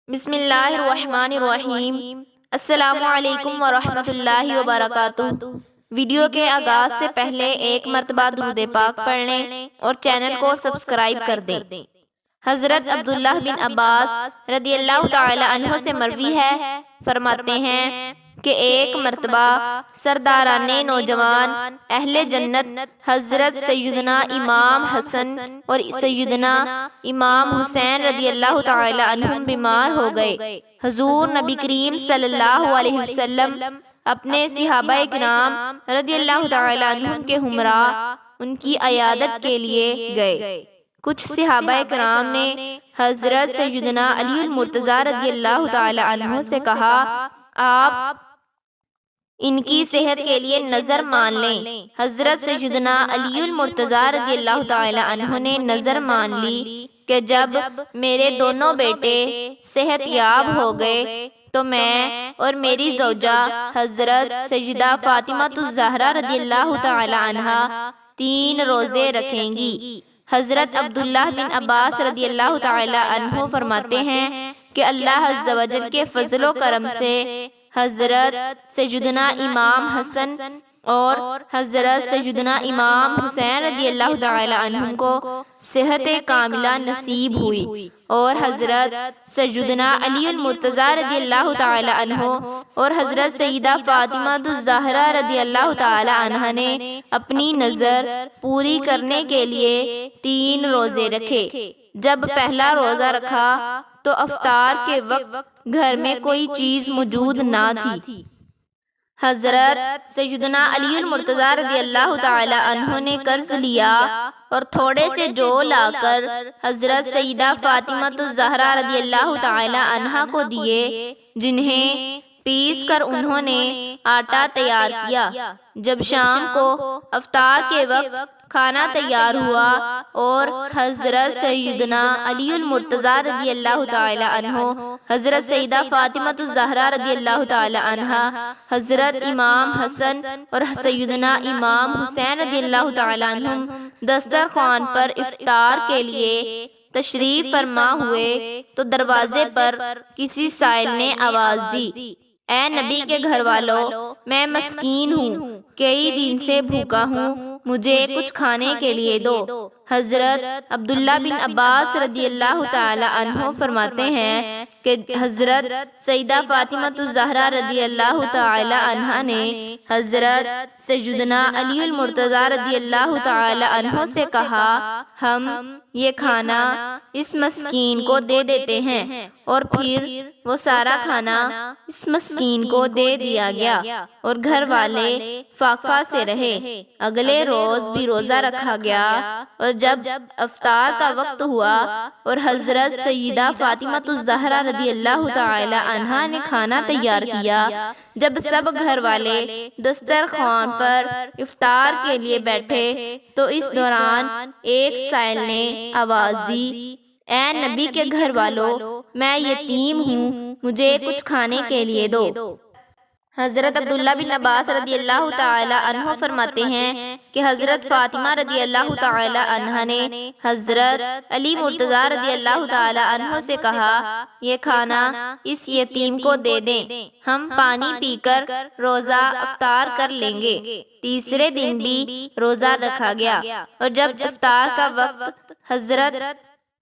بسم اللہ الرحمن الرحیم۔ السلام علیکم ورحمۃ اللہ وبرکاتہ۔ ویڈیو کے آغاز سے پہلے ایک مرتبہ درود پاک پڑھ لیں اور چینل کو سبسکرائب کر دیں۔ حضرت عبداللہ بن عباس رضی اللہ تعالی عنہ سے مروی ہے، فرماتے ہیں کہ ایک مرتبہ سرداران نوجوان اہل جنت حضرت سیدنا امام حسن اور سیدنا امام حسین رضی اللہ تعالی عنہم بیمار ہو گئے۔ حضور نبی کریم صلی اللہ علیہ وسلم اپنے صحابہ کرام رضی اللہ تعالی عنہم کے ہمراہ ان کی عیادت کے لیے گئے۔ کچھ صحابہ کرام نے حضرت سیدنا علی المرتضیٰ رضی اللہ تعالی عنہ سے کہا، آپ ان کی صحت کے لیے نظر مان لیں۔ حضرت سیدنا علی المرتضیٰ رضی اللہ تعالی عنہ نے نظر مان لی کہ جب میرے دونوں بیٹے صحت یاب ہو گئے تو میں اور میری زوجہ حضرت سیدہ فاطمہ الزہرا رضی اللہ تعالی عنہا 3 روزے رکھیں گی۔ حضرت عبداللہ بن عباس رضی اللہ تعالی عنہ فرماتے ہیں کہ اللہ عز و جل کے فضل و کرم سے حضرت سیدنا امام حسن اور حضرت سیدنا امام حسین رضی اللہ تعالی عنہم کو صحت کاملہ نصیب ہوئی، اور حضرت سیدنا علی المرتضیٰ رضی اللہ تعالی عنہ اور حضرت سیدہ فاطمہ الزہرا رضی اللہ تعالی عنہ نے اپنی نظر پوری کرنے کے لیے 3 روزے رکھے۔ جب پہلا روزہ رکھا تو افطار کے وقت گھر میں کوئی چیز موجود نہ تھی۔ حضرت سیدنا علی المرتضیٰ رضی اللہ تعالی عنہ نے قرض لیا اور تھوڑے سے جو لا کر حضرت سیدہ فاطمہ الزہرا رضی اللہ تعالی عنہا کو دیے، جنہیں پیس کر انہوں نے آٹا تیار کیا۔ جب شام کو افطار کے وقت کھانا تیار ہوا اور حضرت سیدنا علی المرتضیٰ رضی اللہ تعالی عنہ، حضرت سیدہ فاطمہ الزہرا رضی اللہ تعالی عنہا، حضرت امام حسن اور سیدنا امام حسین رضی اللہ تعالی عنہم دسترخوان پر افطار کے لیے تشریف فرما ہوئے تو دروازے پر کسی سائل نے آواز دی، اے نبی کے گھر والوں، میں مسکین ہوں، کئی دن سے بھوکا ہوں، مجھے کچھ کھانے کے لیے دو۔ حضرت عبداللہ بن عباس رضی اللہ تعالی عنہ فرماتے ہیں کہ حضرت سیدہ فاطمہ الزہرا رضی اللہ تعالی عنہا نے حضرت سیدنا علی المرتضیٰ رضی اللہ تعالی عنہ سے کہا، ہم یہ کھانا اس مسکین کو دے دیتے ہیں، اور پھر وہ سارا کھانا اس مسکین کو دے دیا گیا، اور گھر والے فاقہ سے رہے۔ اگلے روز بھی روزہ رکھا گیا، اور جب افطار کا وقت ہوا اور حضرت سیدہ فاطمہ الزہرا رضی اللہ تعالی عنہا نے کھانا تیار کیا، جب سب گھر والے دسترخوان پر افطار کے لیے بیٹھے تو اس دوران ایک سائل نے آواز دی، اے نبی کے گھر والوں، میں یتیم ہوں، مجھے کچھ کھانے کے لیے دو۔ حضرت عبداللہ بن عباس رضی اللہ تعالی عنہ فرماتے ہیں کہ حضرت فاطمہ رضی اللہ تعالی عنہ نے حضرت علی مرتضیٰ رضی اللہ تعالی عنہ سے کہا، یہ کھانا اس یتیم کو دے دیں، ہم پانی پی کر روزہ افطار کر لیں گے۔ تیسرے دن بھی روزہ رکھا گیا، اور جب افطار کا وقت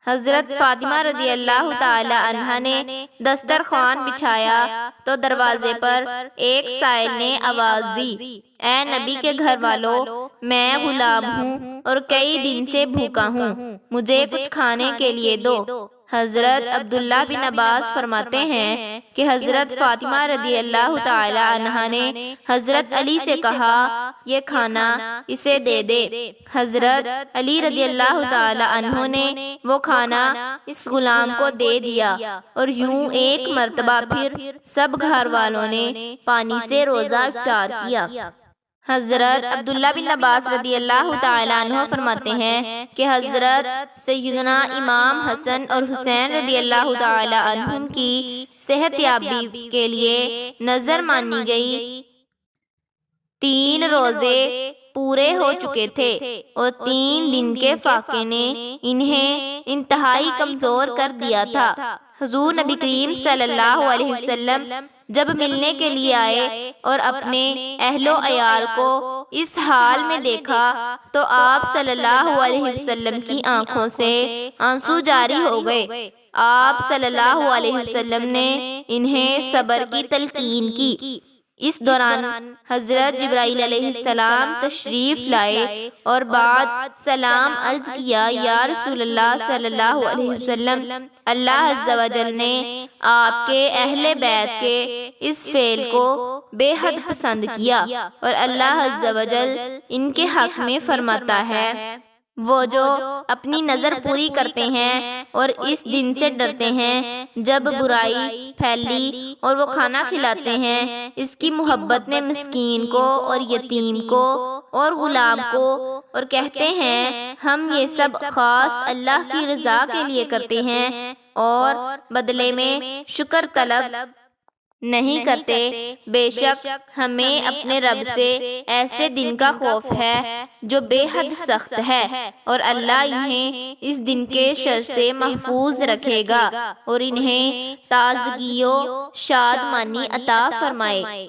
حضرت فاطمہ رضی اللہ تعالی عنہ نے دسترخوان بچھایا تو دروازے پر ایک سائل نے آواز دی، اے نبی کے گھر والوں، میں غلام ہوں اور کئی دن سے بھوکا ہوں، مجھے کچھ کھانے کے لیے دو۔ حضرت عبداللہ بن عباس فرماتے ہیں کہ حضرت فاطمہ رضی اللہ تعالی عنہا نے حضرت علی سے کہا، یہ کھانا اسے دے دے۔ حضرت علی رضی اللہ تعالی عنہ نے وہ کھانا اس غلام کو دے دیا، اور یوں ایک مرتبہ پھر سب گھر والوں نے پانی سے روزہ افطار کیا۔ حضرت عبداللہ بن عباس رضی اللہ تعالی عنہ فرماتے ہیں کہ حضرت سیدنا امام حسن اور حسین رضی اللہ تعالی عنہم کی صحت یابی کے لیے نظر مانی گئی۔ 3 روزے پورے ہو چکے تھے اور 3 دن کے فاقے نے انہیں انتہائی کمزور کر دیا تھا۔ حضور نبی کریم صلی اللہ علیہ وسلم جب ملنے کے لیے آئے اور اپنے اہل و عیال کو اس حال میں دیکھا تو آپ صلی اللہ علیہ وسلم کی آنکھوں سے آنسو جاری ہو گئے۔ آپ صلی اللہ علیہ وسلم نے انہیں صبر کی تلقین کی۔ اس دوران حضرت جبرائیل علیہ السلام تشریف لائے اور بعد سلام عرض کیا، یا رسول اللہ صلی اللہ علیہ وسلم، اللہ عز و جل نے آپ کے اہل بیت کے اس فعل کو بے حد پسند کیا، اور اللہ عز و جل ان کے حق میں فرماتا ہے، وہ جو اپنی نظر پوری کرتے ہیں اور اس دن سے ڈرتے ہیں جب برائی پھیلی اور وہ کھانا کھلاتے ہیں اس کی محبت میں مسکین کو اور یتیم کو اور غلام کو، اور کہتے ہیں ہم یہ سب خاص اللہ کی رضا کے لیے کرتے ہیں اور بدلے میں شکر طلب نہیں کرتے، بے شک ہمیں اپنے رب سے ایسے دن کا خوف ہے جو بے حد سخت ہے، اور اللہ انہیں اس دن کے شر سے محفوظ رکھے گا اور انہیں تازگی و شادمانی عطا فرمائے،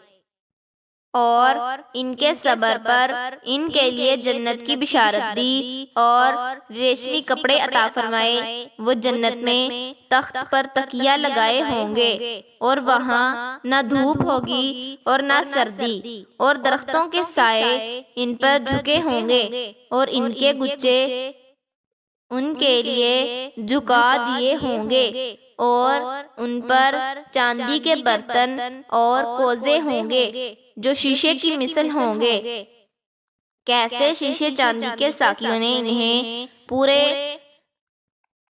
اور ان کے صبر پر ان کے لیے جنت کی بشارت دی اور ریشمی کپڑے عطا فرمائے۔ وہ جنت میں تخت پر تکیہ لگائے ہوں گے اور وہاں نہ دھوپ ہوگی اور نہ سردی، اور درختوں کے سائے ان پر جھکے ہوں گے اور ان کے گچھے ان کے لیے جھکا دیے ہوں گے، اور ان پر چاندی کے برتن اور کوزے ہوں گے جو شیشے کی مثل ہوں گے۔ کیسے شیشے چاندی کے ساقیوں نے انہیں پورے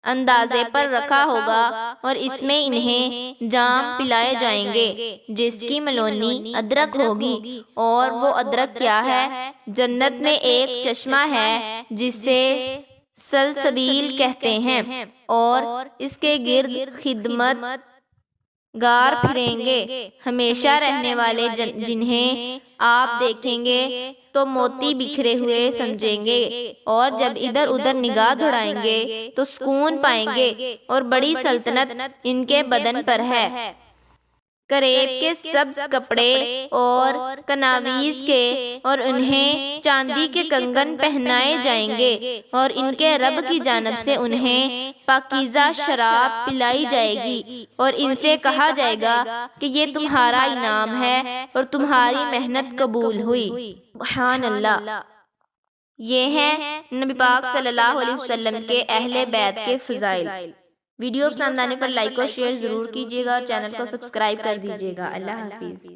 اندازے پر رکھا ہوگا، اور اس میں انہیں جام پلائے جائیں گے جس کی ملونی ادرک ہوگی، اور وہ ادرک کیا ہے؟ جنت میں ایک چشمہ ہے جسے سلسبیل کہتے ہیں، اور اس کے گرد خدمت گار پھریں گے ہمیشہ رہنے والے، جنہیں آپ دیکھیں گے تو موتی بکھرے ہوئے سمجھیں گے، اور جب ادھر ادھر نگاہ دوڑائیں گے تو سکون پائیں گے، اور بڑی سلطنت ان کے بدن پر ہے۔ کریب کے سبز کپڑے اور کناویز کے، اور انہیں چاندی کے کنگن پہنائے جائیں گے، اور ان کے رب کی جانب سے انہیں پاکیزہ شراب پلائی جائے گی، اور ان سے کہا جائے گا کہ یہ تمہارا انعام ہے اور تمہاری محنت قبول ہوئی۔ سبحان اللہ۔ یہ ہیں نبی پاک صلی اللہ علیہ وسلم کے اہل بیت کے فضائل۔ ویڈیو پسند آنے پر لائک اور شیئر ضرور کیجیے گا اور چینل کو سبسکرائب کر دیجیے گا۔ اللہ حافظ۔